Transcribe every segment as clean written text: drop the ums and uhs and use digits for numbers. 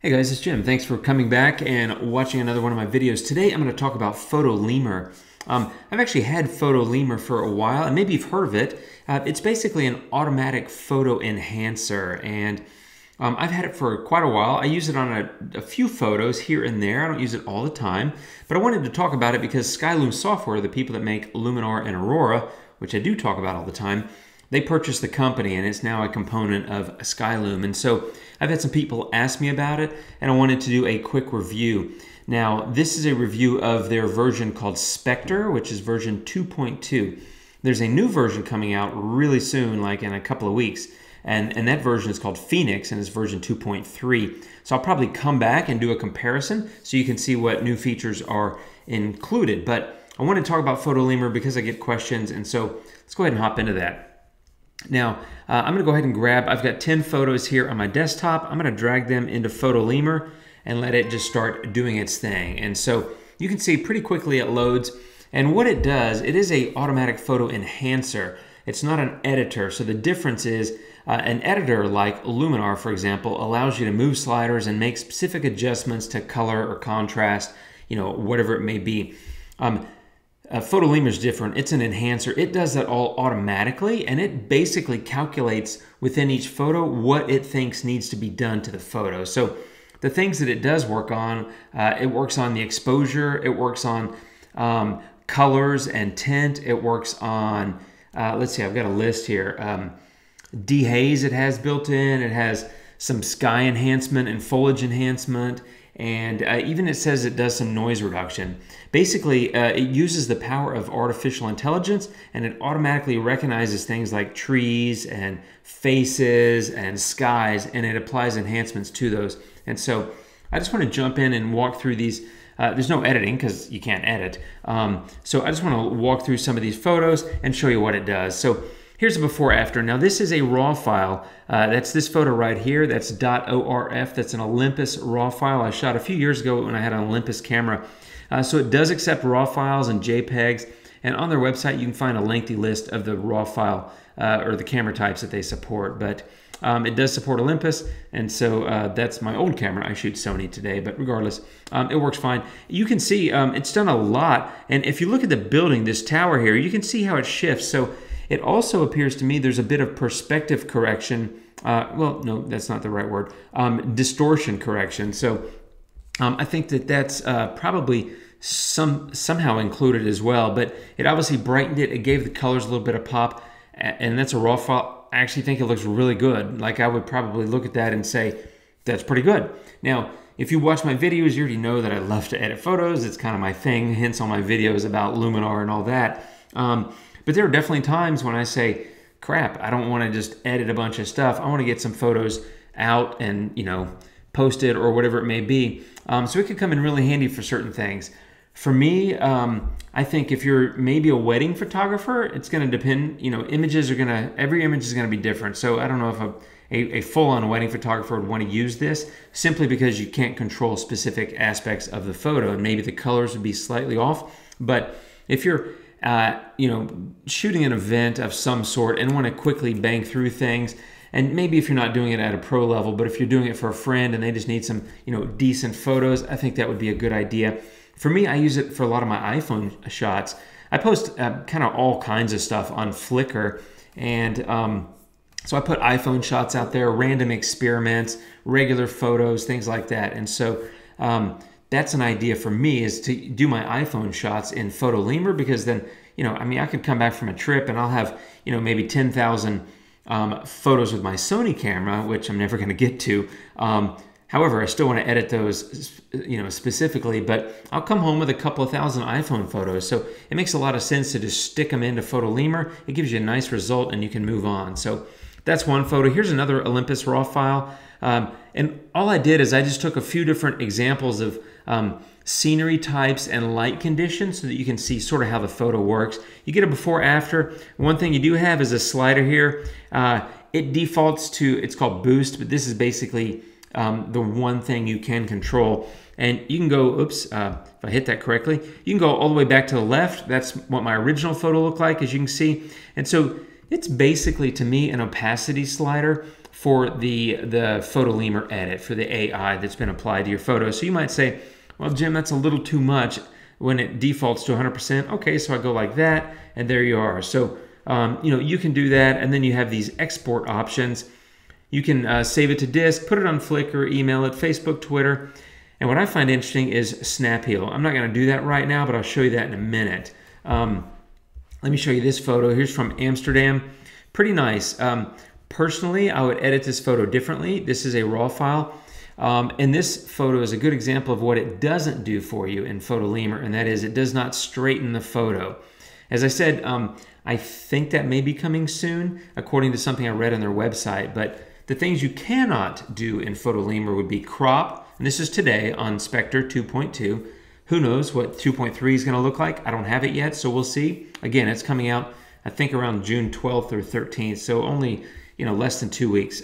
Hey guys, it's Jim. Thanks for coming back and watching another one of my videos. Today I'm going to talk about Photolemur. I've actually had Photolemur for a while, and maybe you've heard of it. It's basically an automatic photo enhancer, and I've had it for quite a while. I use it on a few photos here and there. I don't use it all the time, but I wanted to talk about it because Skylum Software, the people that make Luminar and Aurora, which I do talk about all the time, they purchased the company and it's now a component of Skylum. And so I've had some people ask me about it and I wanted to do a quick review. Now, this is a review of their version called Spectre, which is version 2.2. There's a new version coming out really soon, like in a couple of weeks. And that version is called Phoenix and it's version 2.3. So I'll probably come back and do a comparison so you can see what new features are included. But I want to talk about Photolemur because I get questions, and so let's go ahead and hop into that. Now, I'm going to go ahead and I've got 10 photos here on my desktop. I'm going to drag them into Photolemur and let it just start doing its thing. And so you can see pretty quickly it loads. And what it does, it is an automatic photo enhancer. It's not an editor. So the difference is an editor like Luminar, for example, allows you to move sliders and make specific adjustments to color or contrast, whatever it may be. Photolemur is different. It's an enhancer. It does that all automatically, and it basically calculates within each photo what it thinks needs to be done to the photo. So the things that it does work on, it works on the exposure, it works on colors and tint, it works on, let's see, I've got a list here. Dehaze it has built in, it has some sky enhancement and foliage enhancement, and even it says it does some noise reduction. Basically, it uses the power of artificial intelligence, and it automatically recognizes things like trees and faces and skies, and it applies enhancements to those. And so I just want to jump in and walk through these. There's no editing because you can't edit. So I just want to walk through some of these photos and show you what it does. So here's a before after. Now this is a raw file. That's this photo right here. That's .orf. That's an Olympus raw file I shot a few years ago when I had an Olympus camera. So it does accept raw files and JPEGs. And on their website you can find a lengthy list of the raw file or the camera types that they support. But it does support Olympus, and so that's my old camera. I shoot Sony today, but regardless, it works fine. You can see it's done a lot. And if you look at the building, this tower here, you can see how it shifts. So it also appears to me there's a bit of perspective correction. Well, no, that's not the right word. Distortion correction. So I think that that's probably somehow included as well. But it obviously brightened it. It gave the colors a little bit of pop. And that's a raw file. I actually think it looks really good. Like I would probably look at that and say, that's pretty good. Now, if you watch my videos, you already know that I love to edit photos. It's kind of my thing, hence all my videos about Luminar and all that. But there are definitely times when I say, crap, I don't want to just edit a bunch of stuff. I want to get some photos out and, post it or whatever it may be. So it could come in really handy for certain things. For me, I think if you're maybe a wedding photographer, it's going to depend, every image is going to be different. So I don't know if a full-on wedding photographer would want to use this simply because you can't control specific aspects of the photo and maybe the colors would be slightly off. But if you're shooting an event of some sort and want to quickly bang through things, and maybe if you're not doing it at a pro level, but if you're doing it for a friend and they just need some, decent photos, I think that would be a good idea. For me, I use it for a lot of my iPhone shots. I post kind of all kinds of stuff on Flickr, and so I put iPhone shots out there, random experiments, regular photos, things like that. And so that's an idea for me, is to do my iPhone shots in Photolemur, because then, I could come back from a trip and I'll have, maybe 10,000 photos with my Sony camera, which I'm never going to get to. However, I still want to edit those, specifically, but I'll come home with a couple of thousand iPhone photos. So it makes a lot of sense to just stick them into Photolemur. It gives you a nice result and you can move on. So that's one photo. Here's another Olympus raw file. And all I did is I just took a few different examples of scenery types and light conditions so that you can see sort of how the photo works. You get a before after. One thing you do have is a slider here. It defaults to, it's called boost, but this is basically the one thing you can control. And you can go, oops, if I hit that correctly, you can go all the way back to the left. That's what my original photo looked like, as you can see. And so It's basically, to me, an opacity slider for the Photolemur edit, for the AI that's been applied to your photo. So you might say, well, Jim, that's a little too much when it defaults to 100%. Okay, so I go like that, and there you are. So, you can do that, and then you have these export options. You can save it to disk, put it on Flickr, email it, Facebook, Twitter. And what I find interesting is Snap Heal. I'm not going to do that right now, but I'll show you that in a minute. Let me show you this photo. Here's from Amsterdam. Pretty nice. Personally, I would edit this photo differently. This is a RAW file. And this photo is a good example of what it doesn't do for you in Photolemur, and that is it does not straighten the photo. As I said, I think that may be coming soon, according to something I read on their website. But the things you cannot do in Photolemur would be crop, and this is today on Spectre 2.2. Who knows what 2.3 is going to look like? I don't have it yet, so we'll see. Again, it's coming out, I think, around June 12th or 13th, so only less than 2 weeks.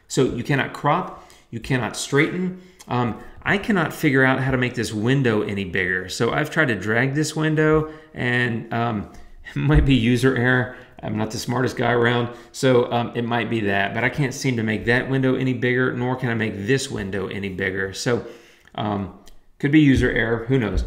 So you cannot crop, you cannot straighten. I cannot figure out how to make this window any bigger. So I've tried to drag this window, and it might be user error. I'm not the smartest guy around, so it might be that. But I can't seem to make that window any bigger, nor can I make this window any bigger. So could be user error, who knows.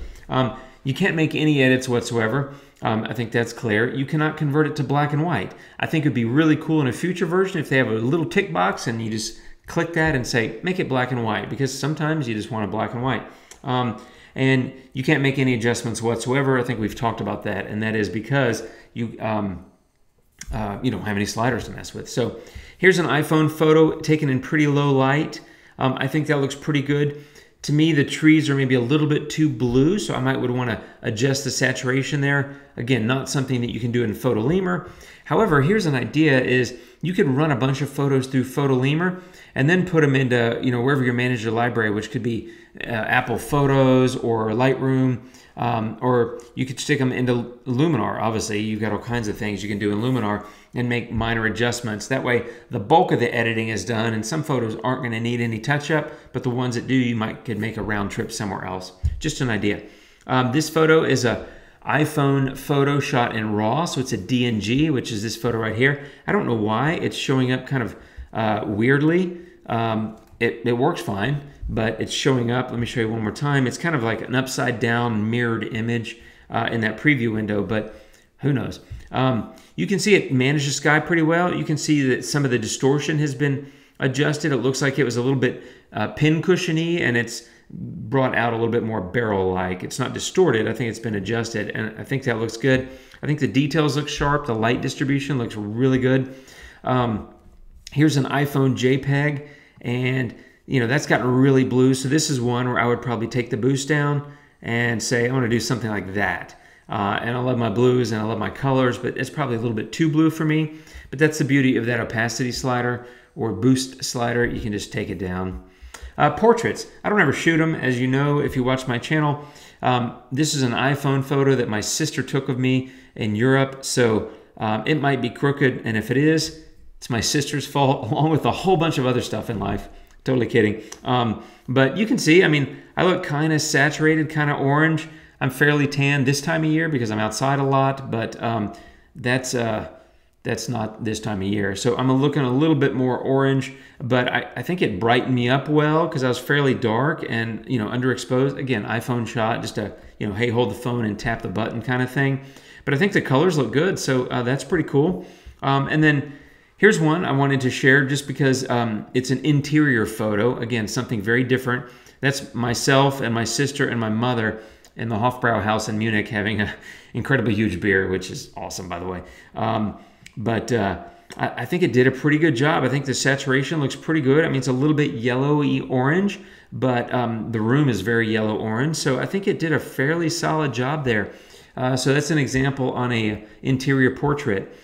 You can't make any edits whatsoever. I think that's clear. You cannot convert it to black and white. I think it would be really cool in a future version if they have a little tick box and you just click that and say, make it black and white, because sometimes you just want a black and white. And you can't make any adjustments whatsoever. I think we've talked about that, and that is because you don't have any sliders to mess with. So here's an iPhone photo taken in pretty low light. I think that looks pretty good. To me, the trees are maybe a little bit too blue, so I would want to adjust the saturation there. Again, not something that you can do in Photolemur. However, here's an idea: is you could run a bunch of photos through Photolemur and then put them into wherever you manage your library, which could be Apple Photos or Lightroom, or you could stick them into Luminar. Obviously, you've got all kinds of things you can do in Luminar and make minor adjustments. That way, the bulk of the editing is done, and some photos aren't going to need any touch-up, but the ones that do, you could make a round trip somewhere else. Just an idea. This photo is a iPhone photo shot in RAW, so it's a DNG, which is this photo right here. I don't know why it's showing up kind of weirdly. It works fine, but it's showing up. Let me show you one more time. It's kind of like an upside down mirrored image in that preview window, but who knows? You can see it managed the sky pretty well. You can see that some of the distortion has been adjusted. It looks like it was a little bit pin cushiony, and it's brought out a little bit more barrel-like. It's not distorted. I think it's been adjusted, and I think that looks good. I think the details look sharp. The light distribution looks really good. Here's an iPhone JPEG, and that's gotten really blue. So this is one where I would probably take the boost down and say I want to do something like that. And I love my blues and I love my colors, but it's probably a little bit too blue for me. But that's the beauty of that opacity slider or boost slider. You can just take it down. Portraits. I don't ever shoot them, as you know if you watch my channel. This is an iPhone photo that my sister took of me in Europe, so it might be crooked, and if it is, it's my sister's fault, along with a whole bunch of other stuff in life. Totally kidding. But you can see, I look kind of saturated, kind of orange. I'm fairly tan this time of year because I'm outside a lot, but that's not this time of year. So I'm looking a little bit more orange, but I think it brightened me up well because I was fairly dark and underexposed. Again, iPhone shot, just a hey, hold the phone and tap the button kind of thing. But I think the colors look good, so that's pretty cool. And then here's one I wanted to share just because it's an interior photo. Again, something very different. That's myself and my sister and my mother in the Hofbrau house in Munich having an incredibly huge beer, which is awesome, by the way. But I think it did a pretty good job. I think the saturation looks pretty good. It's a little bit yellowy orange, but the room is very yellow orange. So I think it did a fairly solid job there. So that's an example on a interior portrait.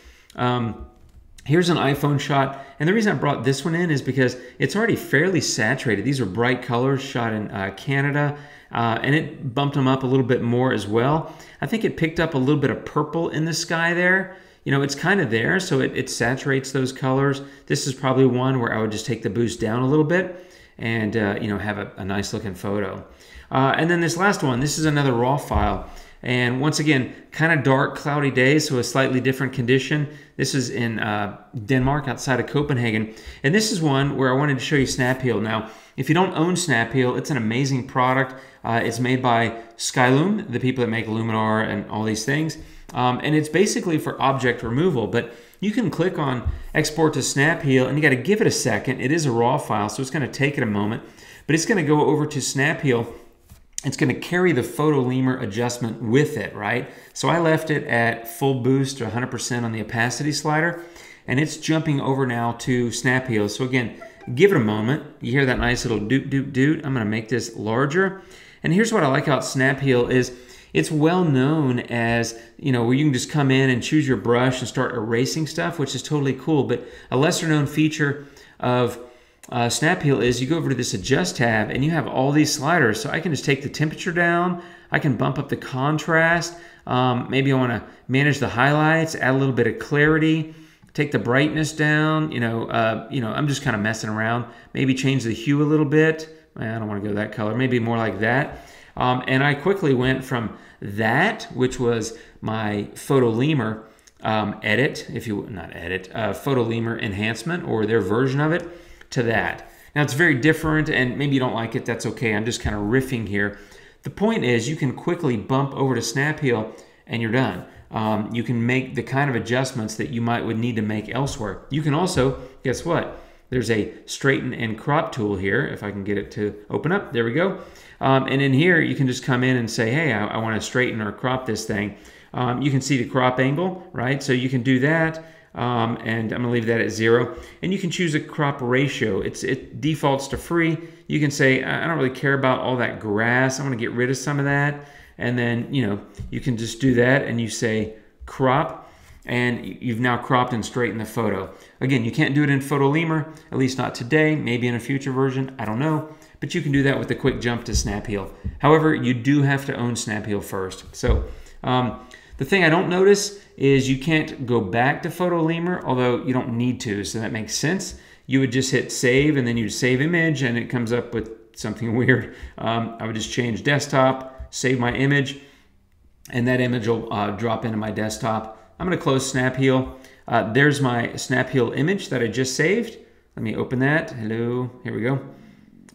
Here's an iPhone shot, and the reason I brought this one in is because it's already fairly saturated. These are bright colors shot in Canada, and it bumped them up a little bit more as well. I think it picked up a little bit of purple in the sky there. It's kind of there, so it saturates those colors. This is probably one where I would just take the boost down a little bit and have a nice looking photo. And then this last one, this is another RAW file. And once again, kind of dark, cloudy days, so a slightly different condition. This is in Denmark, outside of Copenhagen. And this is one where I wanted to show you Snap Heal. Now, if you don't own Snap Heal, it's an amazing product. It's made by Skylum, the people that make Luminar and all these things. And it's basically for object removal, but you can click on Export to Snap Heal, and you got to give it a second. It is a RAW file, so it's going to take it a moment, but it's going to go over to Snap Heal. It's going to carry the Photolemur adjustment with it, right? So I left it at full boost or 100% on the opacity slider, and it's jumping over now to Snap Heal. So again, give it a moment. You hear that nice little doot, doot, doot. I'm going to make this larger. And here's what I like about Snap Heal is it's well known as, you know, where you can just come in and choose your brush and start erasing stuff, which is totally cool. But a lesser known feature of Snap Heal is you go over to this Adjust tab and you have all these sliders. So I can just take the temperature down. I can bump up the contrast. Maybe I want to manage the highlights, add a little bit of clarity, take the brightness down. I'm just kind of messing around. Maybe change the hue a little bit. I don't want to go that color. Maybe more like that. And I quickly went from that, which was my Photolemur Photolemur Enhancement, or their version of it, to that. Now it's very different, and maybe you don't like it, that's okay. I'm just kind of riffing here. The point is you can quickly bump over to Snap Heal and you're done. You can make the kind of adjustments that you would need to make elsewhere. You can also, guess what? There's a straighten and crop tool here. If I can get it to open up, there we go. And in here, you can just come in and say, hey, I want to straighten or crop this thing. You can see the crop angle, right? So you can do that. And I'm gonna leave that at 0. And you can choose a crop ratio. It defaults to free. You can say, I don't really care about all that grass. I want to get rid of some of that. And then, you can just do that and you say crop, and you've now cropped and straightened the photo. Again, you can't do it in Photolemur, at least not today, maybe in a future version, I don't know. But you can do that with a quick jump to Snap Heal. However, you do have to own Snap Heal first. So the thing I don't notice is you can't go back to Photolemur, although you don't need to, so that makes sense. You would just hit save, and then you'd save image, and it comes up with something weird. I would just change desktop, save my image, and that image will drop into my desktop. I'm going to close Snap Heal. There's my Snap Heal image that I just saved. Let me open that. Hello, here we go.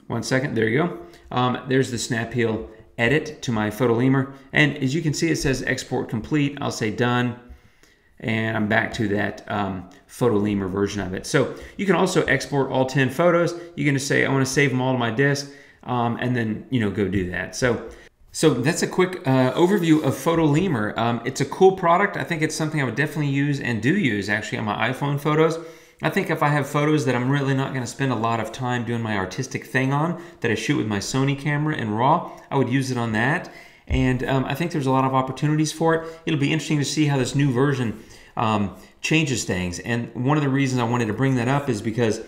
1 second, there you go. There's the Snap Heal edit to my Photolemur. And as you can see, it says export complete. I'll say done. And I'm back to that Photolemur version of it. So you can also export all 10 photos. You can just say, I want to save them all to my disk, and then, go do that. So that's a quick overview of Photolemur. It's a cool product. I think it's something I would definitely use and do use actually on my iPhone photos. I think if I have photos that I'm really not going to spend a lot of time doing my artistic thing on, that I shoot with my Sony camera in RAW, I would use it on that. And I think there's a lot of opportunities for it. It'll be interesting to see how this new version changes things. And one of the reasons I wanted to bring that up is because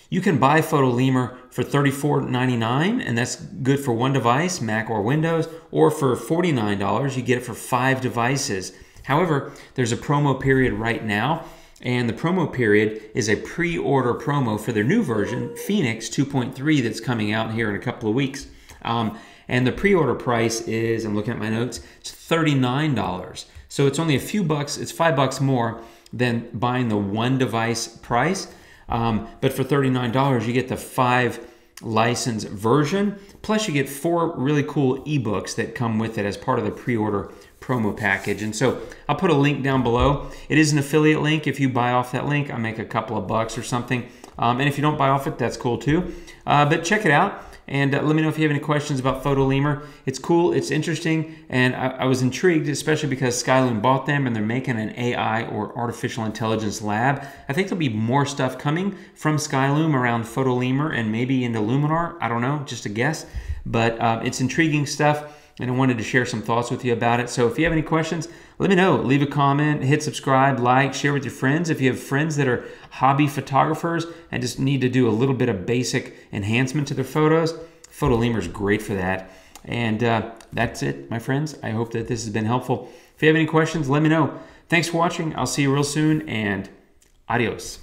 you can buy Photolemur for $34.99, and that's good for one device, Mac or Windows, or for $49, you get it for 5 devices. However, there's a promo period right now, and the promo period is a pre-order promo for their new version, Phoenix 2.3, that's coming out here in a couple of weeks. And the pre-order price is, I'm looking at my notes, it's $39. So it's only a few bucks, it's $5 more than buying the one device price. But for $39, you get the 5 license version, plus you get 4 really cool ebooks that come with it as part of the pre-order promo package. And so I'll put a link down below. It is an affiliate link. If you buy off that link, I make a couple of bucks or something. And if you don't buy off it, that's cool too. But check it out. And let me know if you have any questions about Photolemur. It's cool, it's interesting, and I was intrigued, especially because Skylum bought them and they're making an AI or artificial intelligence lab. I think there'll be more stuff coming from Skylum around Photolemur and maybe into Luminar. I don't know, just a guess. But it's intriguing stuff, and I wanted to share some thoughts with you about it. So if you have any questions, let me know. Leave a comment, hit subscribe, like, share with your friends. If you have friends that are hobby photographers and just need to do a little bit of basic enhancement to their photos, Photolemur is great for that. And that's it, my friends. I hope that this has been helpful. If you have any questions, let me know. Thanks for watching. I'll see you real soon, and adios.